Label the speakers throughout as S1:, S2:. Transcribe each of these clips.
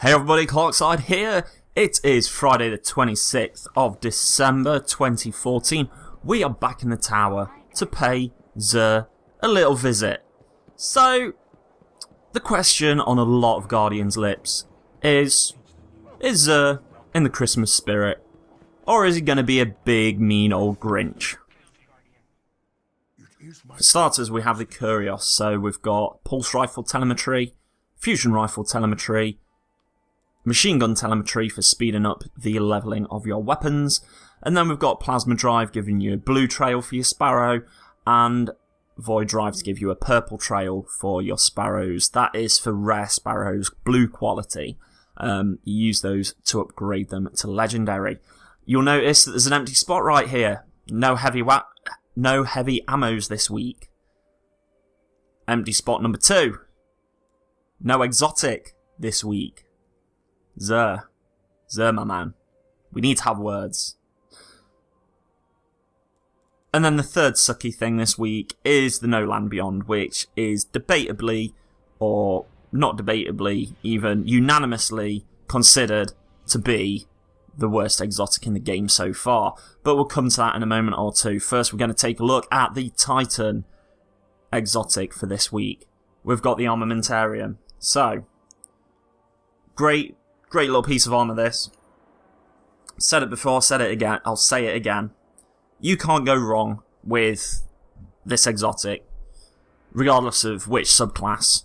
S1: Hey everybody, CLARKSIDE here. It is Friday the 26th of December 2014. We are back in the tower to pay Xur a little visit. So, the question on a lot of Guardians' lips is Xur in the Christmas spirit? Or is he going to be a big, mean old Grinch? For starters, we have the Curios, so we've got pulse rifle telemetry, fusion rifle telemetry, machine gun telemetry for speeding up the leveling of your weapons, and then we've got plasma drive giving you a blue trail for your Sparrow, and void drive to give you a purple trail for your Sparrows. That is for rare Sparrows, blue quality. You use those to upgrade them to legendary. You'll notice that there's an empty spot right here. No heavy ammos this week. Empty spot number 2. No exotic this week. Xur, my man. We need to have words. And then the third sucky thing this week is the No Land Beyond, which is debatably, or not debatably, even unanimously considered to be the worst exotic in the game so far. But we'll come to that in a moment or two. First, we're going to take a look at the Titan exotic for this week. We've got the Armamentarium. So, great little piece of armor this. Said it before, said it again, I'll say it again. You can't go wrong with this exotic, regardless of which subclass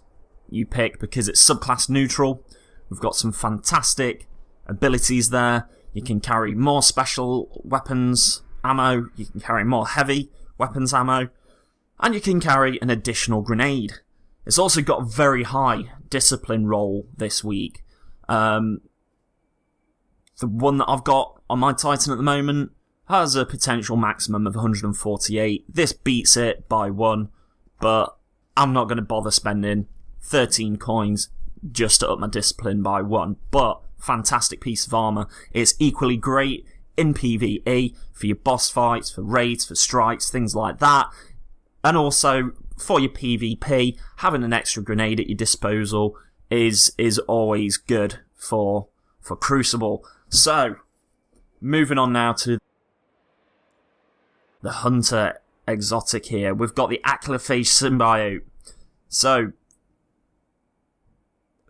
S1: you pick, because it's subclass neutral. We've got some fantastic abilities there. You can carry more special weapons ammo, you can carry more heavy weapons ammo, and you can carry an additional grenade. It's also got a very high discipline roll this week. The one that I've got on my Titan at the moment has a potential maximum of 148. This beats it by 1, but I'm not going to bother spending 13 coins just to up my discipline by 1. But fantastic piece of armor. It's equally great in PvE for your boss fights, for raids, for strikes, things like that. And also for your PvP, having an extra grenade at your disposal is always good for Crucible. So, moving on now to the Hunter exotic here. We've got the Achlyophage Symbiote. So,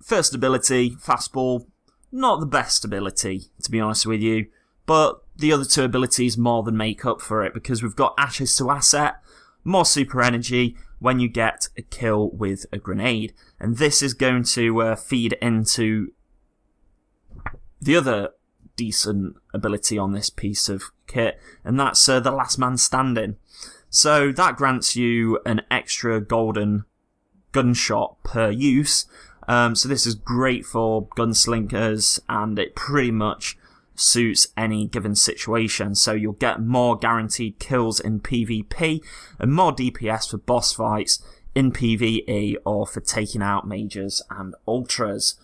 S1: first ability, fastball, not the best ability, to be honest with you, but the other two abilities more than make up for it, because we've got Ashes to Asset, more super energy when you get a kill with a grenade, and this is going to feed into the other decent ability on this piece of kit, and that's the Last Man Standing. So that grants you an extra golden gunshot per use. So this is great for gunslingers, and it pretty much suits any given situation. So you'll get more guaranteed kills in PvP and more DPS for boss fights in PvE or for taking out mages and ultras.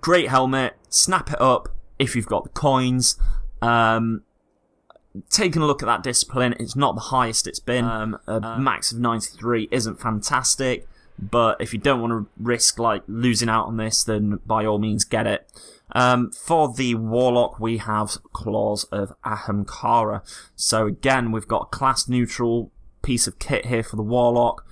S1: Great helmet, snap it up if you've got the coins. Taking a look at that discipline, it's not the highest it's been. A max of 93 isn't fantastic, but if you don't want to risk losing out on this, then by all means get it. For the Warlock, we have Claws of Ahamkara. So again, we've got a class neutral piece of kit here for the Warlock.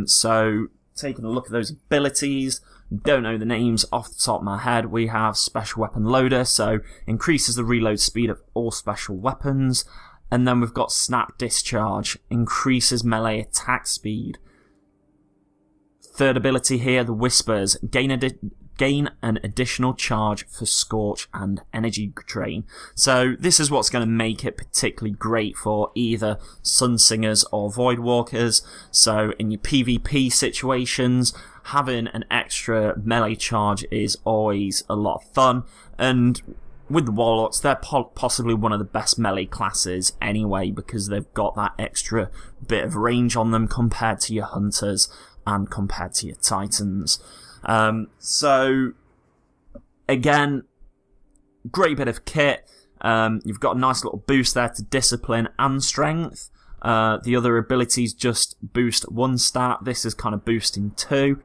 S1: So taking a look at those abilities, don't know the names off the top of my head. We have Special Weapon Loader, so increases the reload speed of all special weapons. And then we've got Snap Discharge, increases melee attack speed. Third ability here, the Whispers, gain an additional charge for Scorch and Energy Drain. So this is what's going to make it particularly great for either Sunsingers or Voidwalkers. So in your PvP situations, having an extra melee charge is always a lot of fun. And with the Warlocks, they're possibly one of the best melee classes anyway, because they've got that extra bit of range on them compared to your Hunters and compared to your Titans. So, again, great bit of kit. You've got a nice little boost there to discipline and strength. The other abilities just boost 1 stat. This is kind of boosting 2.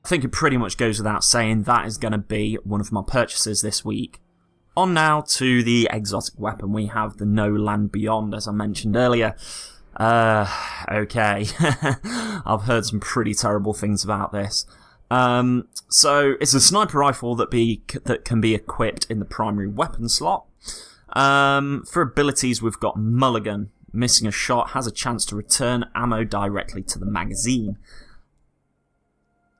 S1: I think it pretty much goes without saying that is going to be one of my purchases this week. On now to the exotic weapon. We have the No Land Beyond, as I mentioned earlier. Okay. I've heard some pretty terrible things about this. So it's a sniper rifle that can be equipped in the primary weapon slot. For abilities, we've got Mulligan. Missing a shot has a chance to return ammo directly to the magazine.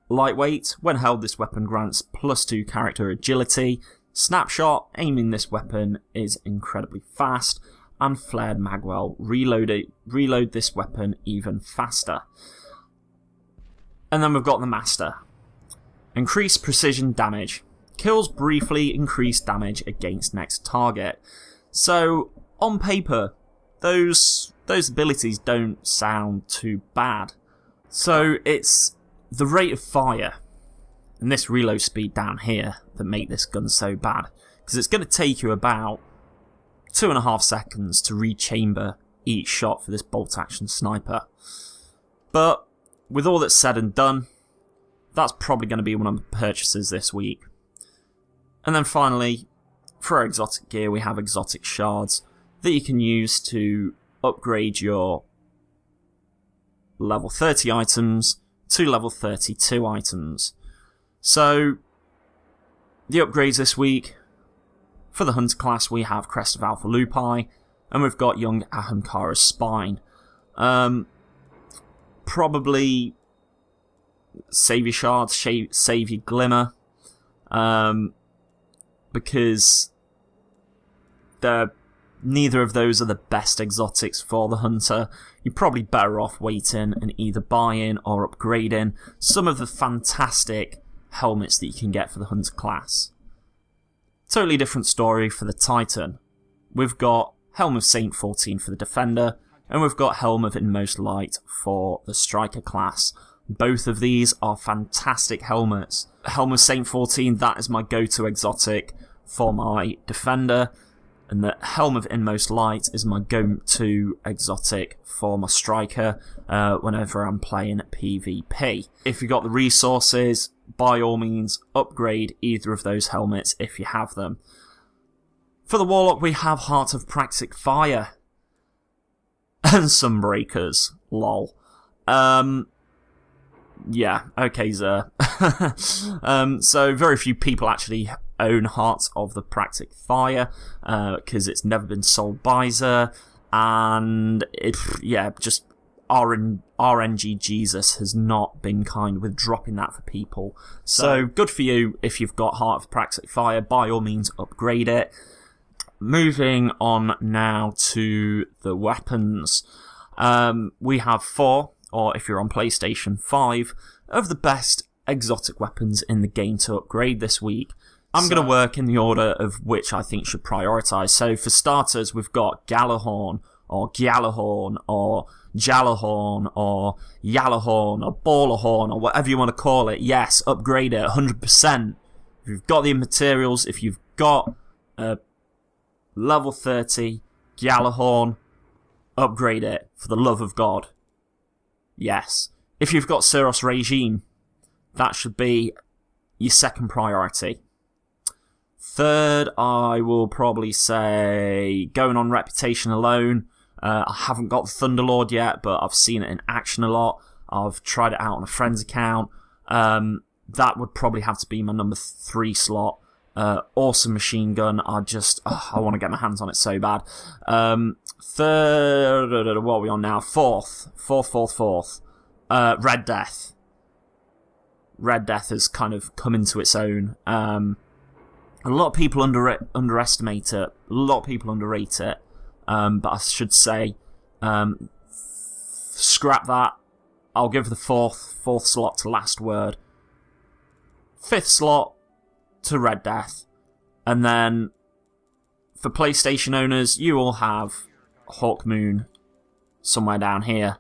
S1: Lightweight. When held, this weapon grants +2 character agility. Snapshot. Aiming this weapon is incredibly fast. And flared magwell. Reload this weapon even faster. And then we've got the Master. Increased precision damage. Kills briefly increased damage against next target. So, on paper, those abilities don't sound too bad. So, it's the rate of fire and this reload speed down here that make this gun so bad. Because it's going to take you about 2.5 seconds to rechamber each shot for this bolt-action sniper. But, with all that's said and done, that's probably going to be one of my purchases this week. And then finally, for our exotic gear, we have exotic shards that you can use to upgrade your level 30 items to level 32 items. So, the upgrades this week, for the Hunter class, we have Crest of Alpha Lupi, and we've got Young Ahamkara's Spine. Probably Savior Shards, Savior Glimmer, because neither of those are the best exotics for the Hunter. You're probably better off waiting and either buying or upgrading some of the fantastic helmets that you can get for the Hunter class. Totally different story for the Titan. We've got Helm of Saint 14 for the Defender, and we've got Helm of Inmost Light for the Striker class. Both of these are fantastic helmets. Helm of Saint 14, that is my go-to exotic for my Defender, and the Helm of Inmost Light is my go-to exotic for my Striker whenever I'm playing PvP. If you've got the resources, by all means, upgrade either of those helmets if you have them. For the Warlock, we have Heart of Praxic Fire and Sunbreakers. Lol. Yeah, okay, Xur. So very few people actually own Hearts of the Praxic Fire, because it's never been sold by Xur, and just RNG Jesus has not been kind with dropping that for people. So good for you if you've got Heart of Praxic Fire, by all means upgrade it. Moving on now to the weapons. We have 4, or if you're on PlayStation 5, of the best exotic weapons in the game to upgrade this week. I'm going to work in the order of which I think should prioritise. So for starters, we've got Gjallarhorn, or Gjallarhorn, or Jallarhorn, or Yallarhorn, or Ballarhorn, or whatever you want to call it. Yes, upgrade it 100%. If you've got the materials, if you've got a level 30 Gjallarhorn, upgrade it, for the love of God. Yes. If you've got Suros Regime, that should be your second priority. Third, I will probably say, going on reputation alone, I haven't got the Thunderlord yet, but I've seen it in action a lot. I've tried it out on a friend's account. That would probably have to be my number 3 slot. Awesome machine gun. I want to get my hands on it so bad. Third, what are we on now? Fourth. Red Death. Red Death has kind of come into its own. A lot of people underestimate it. A lot of people underrate it. But I should say, scrap that. I'll give the fourth slot to Last Word. 5th slot to Red Death. And then, for PlayStation owners, you will have Hawkmoon somewhere down here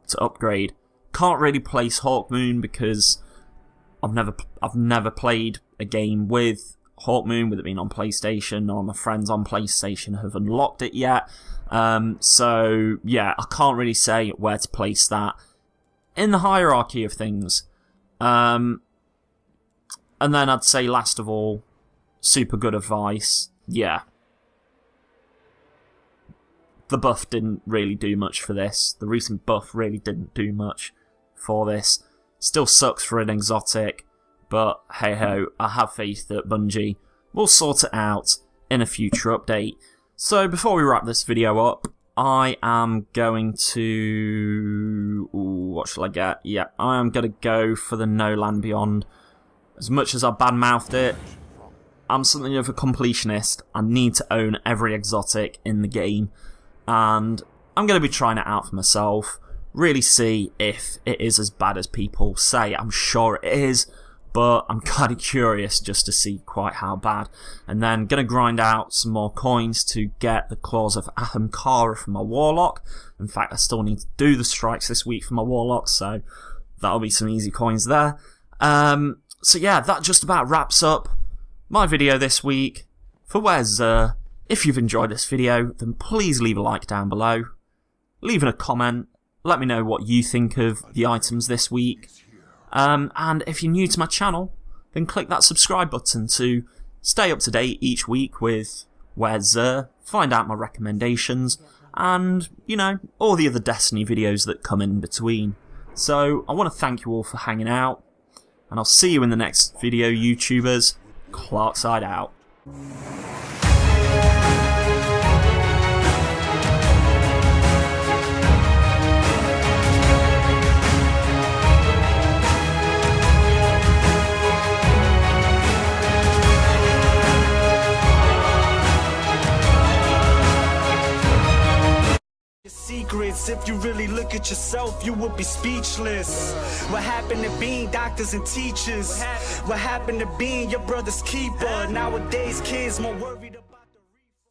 S1: to upgrade. Can't really place Hawkmoon because I've never played a game with Hawkmoon, with it being on PlayStation, or my friends on PlayStation have unlocked it yet. So, yeah, I can't really say where to place that. In the hierarchy of things, And then I'd say last of all, super good advice. Yeah. The buff didn't really do much for this. The recent buff really didn't do much for this. Still sucks for an exotic, but hey ho, I have faith that Bungie will sort it out in a future update. So before we wrap this video up, I am going to... Ooh, what shall I get? Yeah, I am going to go for the No Land Beyond. As much as I badmouthed it, I'm something of a completionist. I need to own every exotic in the game. And I'm going to be trying it out for myself. Really see if it is as bad as people say. I'm sure it is, but I'm kind of curious just to see quite how bad. And then going to grind out some more coins to get the Claws of Ahamkara for my Warlock. In fact, I still need to do the strikes this week for my Warlock, so that'll be some easy coins there. So yeah, that just about wraps up my video this week for Where's Xur. If you've enjoyed this video, then please leave a like down below. Leave a comment. Let me know what you think of the items this week. And if you're new to my channel, then click that subscribe button to stay up to date each week with Where's Xur, find out my recommendations, and, you know, all the other Destiny videos that come in between. So, I want to thank you all for hanging out, and I'll see you in the next video, YouTubers. Clarkside out.
S2: Secrets, if you really look at yourself, you would be speechless. What happened to being doctors and teachers? What happened to being your brother's keeper? Nowadays, kids more worried about